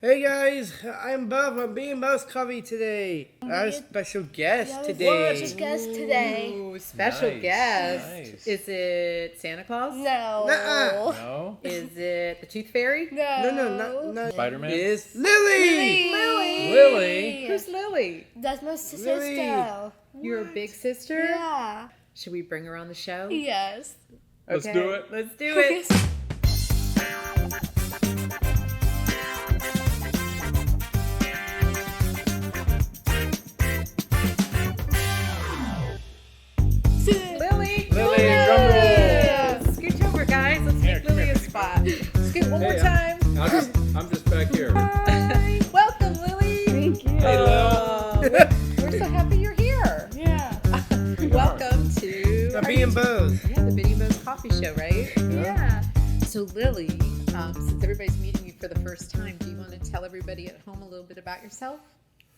Hey guys, I'm Beau from Beau's Coffee today. Our special guest today. Special guest today. Ooh, special Nice, guest. nice. Is it Santa Claus? No. Nuh-uh. No? Is it the Tooth Fairy? No. No. Spider-Man? It's Lillie. Lily? Who's Lily? That's my sister. Lily. Your big sister? Yeah. Should we bring her on the show? Yes. Let's do it. Let's do it. Lily! Lily, drum roll. Scooch over, guys. Let's Here, make come Lily here. a spot. Scoot one more Hey, time. I'm just back here. Hi. Welcome, Lily. Thank you. Hey, Lil. We're so happy you're here. Yeah. Welcome to The Beau's. Yeah, the Beau's Coffee Show, right? Yeah. So Lily, since everybody's meeting you for the first time, do you want to tell everybody at home a little bit about yourself?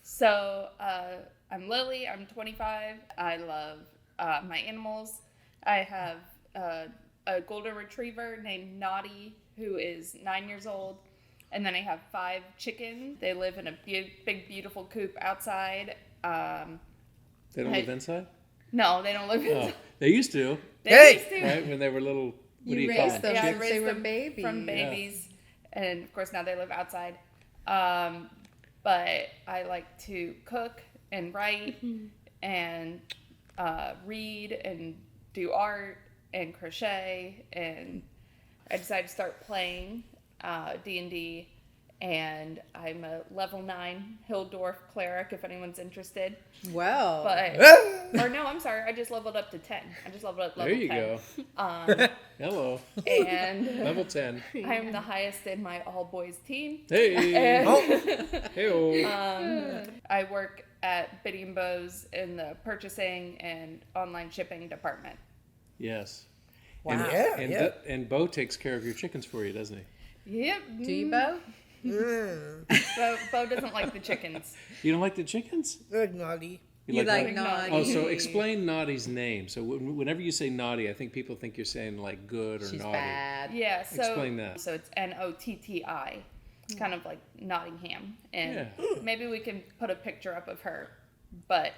So, I'm Lily. I'm 25. I love my animals. I have a golden retriever named Naughty, who is 9 years old. And then I have 5 chickens. They live in a big, beautiful coop outside. They don't live inside? No, they don't live Oh, inside. they used to, They used to. right? When they were little, what do you call raised them? them Yeah, I since raised they were them babies. from babies. And of course now they live outside. But I like to cook and write and read and do art and crochet, and I decided to start playing D&D, and I'm a level 9 Hilldorf cleric if anyone's interested. Wow. But or no, I'm sorry, I just leveled up to 10. I just leveled up level There you 10. go. Hello. And Level 10. I'm the highest in my all boys team. Hey. And Hey-oh. I work at Beau's in the purchasing and online shipping department. Yes. Wow. And Beau takes care of your chickens for you, doesn't he? Yep. Do you, Beau? Beau doesn't like the chickens. You don't like the chickens? They're naughty. You like Like naughty. Oh, so explain Naughty's name. So whenever you say naughty, I think people think you're saying like good or She's naughty. bad. Yeah. So Explain that. So it's Notti. It's kind of like Nottingham, and maybe we can put a picture up of her. But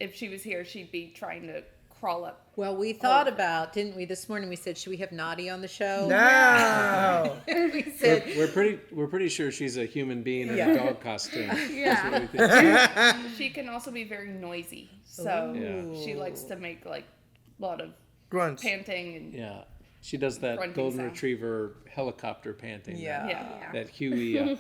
if she was here, she'd be trying to crawl up. Well, we thought about, didn't we? This morning we said, should we have Naughty on the show? No. We said, We're pretty sure she's a human being in Yeah. a dog costume. Yeah. That's what we think. She can also be very noisy, so Yeah. she likes to make like a lot of Grunts. panting and Yeah, she does that Grunting golden sound. retriever helicopter panting. Yeah. yeah. That Huey.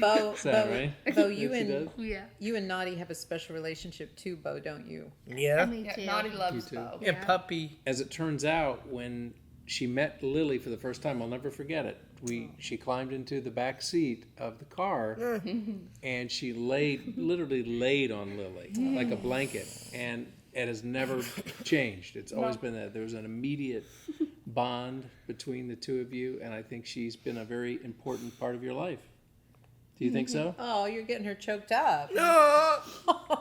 Beau, Sound, right? Beau, you That she and does? Yeah. you and Naughty have a special relationship too, Beau, don't you? Yeah. Me Yeah, too. Naughty loves too. Beau. And puppy. As it turns out, when she met Lily for the first time, I'll never forget it. She climbed into the back seat of the car, and she literally laid on Lily like a blanket, and it has never changed. It's always been that. There was an immediate bond between the two of you, and I think she's been a very important part of your life. Do you think so? Oh, you're getting her choked up. No.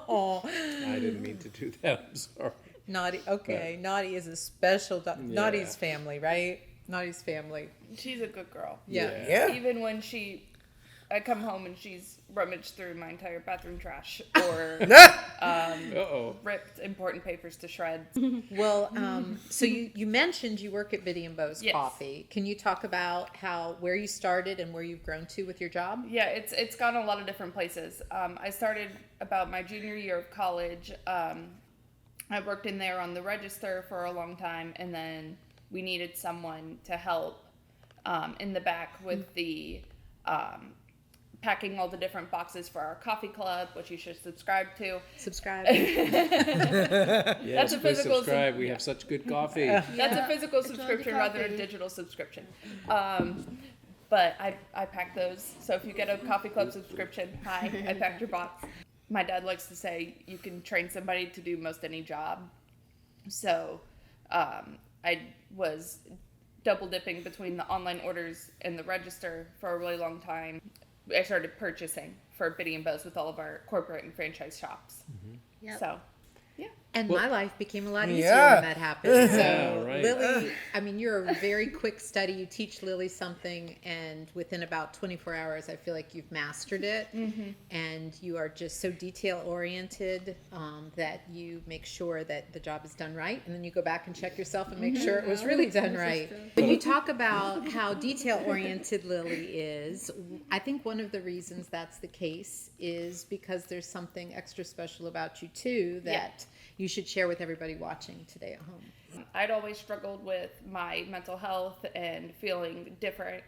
Oh, I didn't mean to do that. I'm sorry. Naughty. Okay, Naughty is a special. Naughty's family, right? Naughty's family. She's a good girl. Yeah. Yeah. Even when I come home and she's rummaged through my entire bathroom trash or Uh-oh. ripped important papers to shreds. Well, so you mentioned you work at Beau's Yes. Coffee. Can you talk about where you started and where you've grown to with your job? Yeah, it's gone a lot of different places. I started about my junior year of college. I worked in there on the register for a long time, and then we needed someone to help in the back with the packing all the different boxes for our coffee club, which you should subscribe to. Subscribe. Yes, a please physical subscribe. We have such good coffee. That's a physical subscription rather than a coffee. digital subscription. But I pack those. So if you get a coffee club subscription, hi, I packed your box. My dad likes to say you can train somebody to do most any job. So I was double dipping between the online orders and the register for a really long time. I started purchasing for Beau's with all of our corporate and franchise shops. Yep. So, yeah. And my life became a lot easier Yeah. when that happened. So, Yeah, right. Lillie, I mean, you're a very quick study. You teach Lillie something, and within about 24 hours, I feel like you've mastered it. And you are just so detail oriented that you make sure that the job is done right. And then you go back and check yourself and make sure it was really done right. When you talk about how detail oriented Lillie is, I think one of the reasons that's the case is because there's something extra special about you, too, that you should share with everybody watching today at home. I'd always struggled with my mental health and feeling different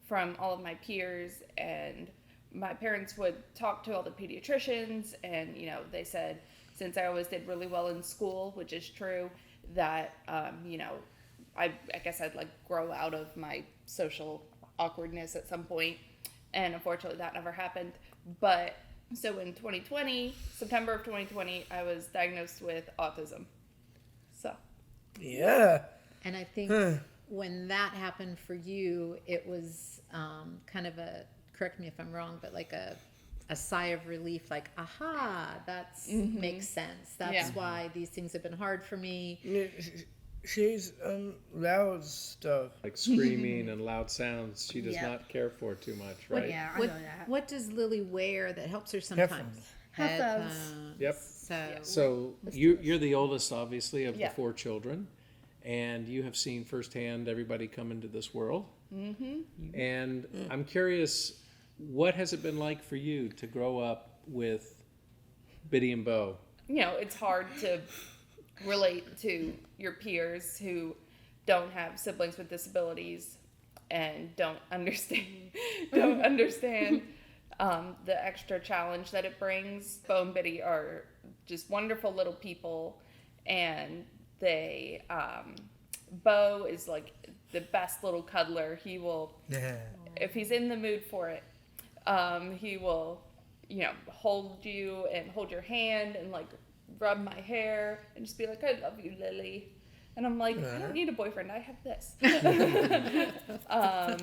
from all of my peers, and my parents would talk to all the pediatricians, and they said, since I always did really well in school, which is true, that I guess I'd like grow out of my social awkwardness at some point, and unfortunately that never happened. But so in 2020, September of 2020, I was diagnosed with autism. So. Yeah. And I think when that happened for you, it was kind of correct me if I'm wrong, but like a sigh of relief, like, aha, that's makes sense. That's why these things have been hard for me. She's loud stuff. Like screaming and loud sounds, she does not care for too much, right? Yeah, I know that. What does Lillie wear that helps her sometimes? Headphones. Yep. So You're the oldest, obviously, of the 4 children, and you have seen firsthand everybody come into this world. And I'm curious, what has it been like for you to grow up with Biddy and Beau? It's hard to relate to your peers who don't have siblings with disabilities and don't understand the extra challenge that it brings. Beau and Biddy are just wonderful little people, and they Beau is like the best little cuddler. He will, if he's in the mood for it, he will hold you and hold your hand and like rub my hair and just be like, I love you, Lillie. And I'm like, I don't need a boyfriend, I have this.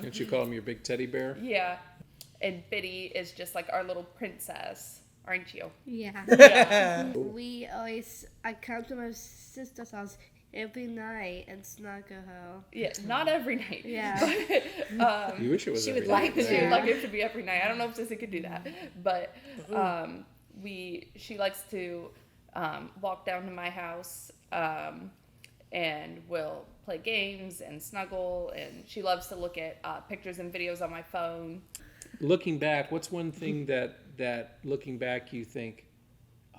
Don't you call him your big teddy bear? Yeah. And Biddy is just like our little princess, aren't you? Yeah. I come to my sister's house every night and snuggle her. Yeah, not every night. Yeah. But, You wish it was she every would like night. she would like it to be every night. I don't know if Sissy could do that. But she likes to walk down to my house and we'll play games and snuggle, and she loves to look at pictures and videos on my phone. Looking back, what's one thing that looking back you think,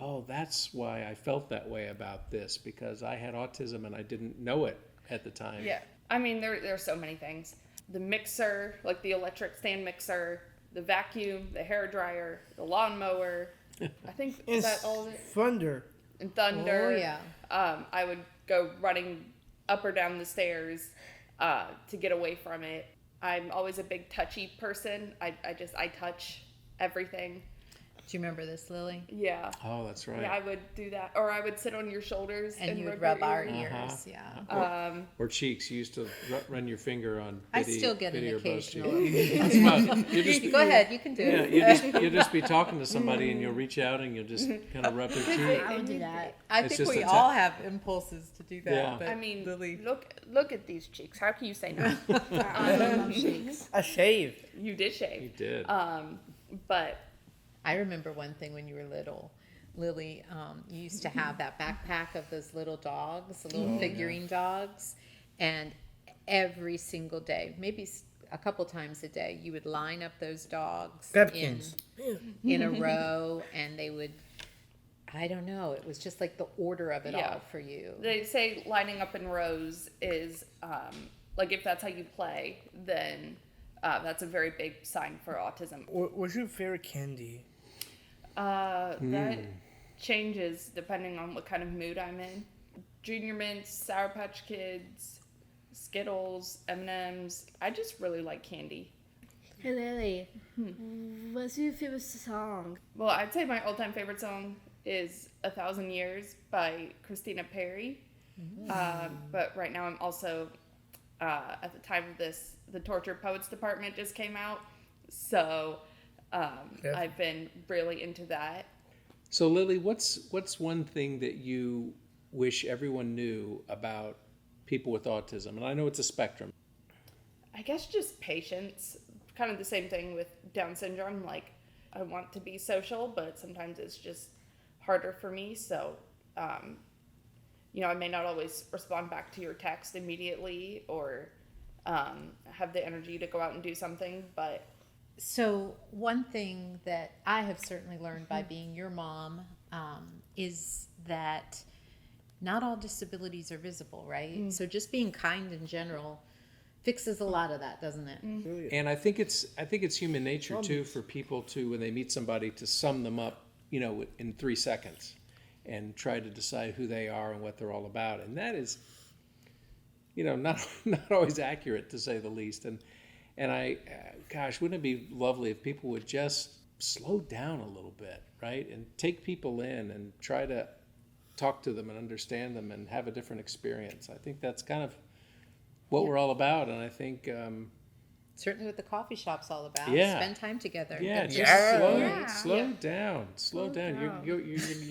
oh, that's why I felt that way about this, because I had autism and I didn't know it at the time? Yeah. I mean, there are so many things. The mixer, like the electric stand mixer, the vacuum, the hair dryer, the lawnmower. I think is that all of it? Thunder. And thunder. Oh, yeah. I would go running up or down the stairs to get away from it. I'm always a big touchy person. I touch everything. Do you remember this, Lillie? Yeah. Oh, that's right. Yeah, I would do that. Or I would sit on your shoulders And you would your rub our ears. ears, yeah. Or cheeks. You used to run your finger on I Biddy, still get Biddy an or Beau's occasional. cheek. Well, you just Go ahead, you can do yeah, it. you'll just be talking to somebody and you'll reach out and you'll just kind of rub their cheek. I would do that. I It's think just we a all have impulses to do that. Yeah. But I mean, Lillie, look at these cheeks. How can you say no? I love shakes. I shaved. You did shave. You did. But I remember one thing when you were little, Lillie, you used to have that backpack of those little dogs, the little figurine dogs, and every single day, maybe a couple times a day, you would line up those dogs Pepkins. in a row, and they would, I don't know, it was just like the order of it Yeah. all for you. they say lining up in rows is like if that's how you play, then that's a very big sign for autism. What's your favorite candy? That changes depending on what kind of mood I'm in. Junior Mints, Sour Patch Kids, Skittles, M&Ms. I just really like candy. Hey Lillie, what's your favorite song? Well, I'd say my all-time favorite song is 1,000 Years by Christina Perri. But right now I'm also, at the time of this, the Tortured Poets Department just came out. So I've been really into that. So Lillie, what's one thing that you wish everyone knew about people with autism? And I know it's a spectrum. I guess just patience. Kind of the same thing with Down syndrome. Like, I want to be social, but sometimes it's just harder for me. So, you know, I may not always respond back to your text immediately or have the energy to go out and do something. But So one thing that I have certainly learned by being your mom is that not all disabilities are visible, right? So just being kind in general fixes a lot of that, doesn't it? And I think it's human nature too for people to, when they meet somebody, to sum them up, you know, in 3 seconds and try to decide who they are and what they're all about. And that is, you know, not always accurate, to say the least. And I, gosh, wouldn't it be lovely if people would just slow down a little bit, right? And take people in and try to talk to them and understand them and have a different experience. I think that's kind of what we're all about. And I think, Certainly what the coffee shop's all about. Yeah. Spend time together. yeah, That's just slow down. Slow down. You're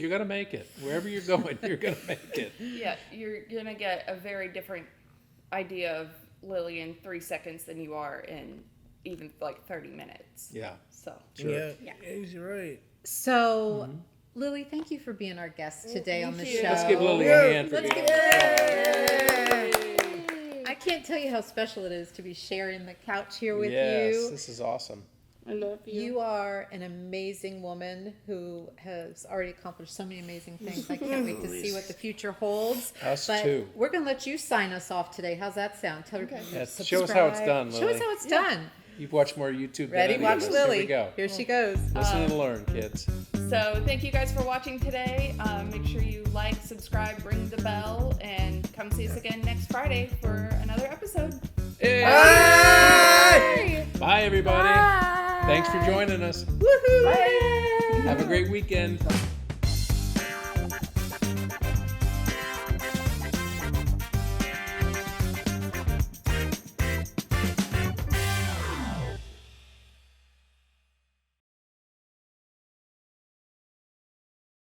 going to make it. Wherever you're going, you're going to make it. yeah, you're going to get a very different idea of Lillie in 3 seconds than you are in even like 30 minutes. Yeah. So, Yeah, he's right. So, Lillie, thank you for being our guest today on the you. show. Let's give Lillie a hand for Let's being give here. I can't tell you how special it is to be sharing the couch here with Yes, you. this is awesome. I love You are an amazing woman who has already accomplished so many amazing things. I can't wait to see what the future holds. Us but too. We're going to let you sign us off today. How's that sound? Tell her Yes, show us how it's done, Show Lillie. us how it's done. You've watched more YouTube Ready? than any of Watch us. Here Lillie. we go. Here she goes. Listen and learn, kids. So thank you guys for watching today. Make sure you like, subscribe, ring the bell, and come see us again next Friday for another episode. Hey! Bye, everybody. Thanks for joining us. Woohoo! Have a great weekend.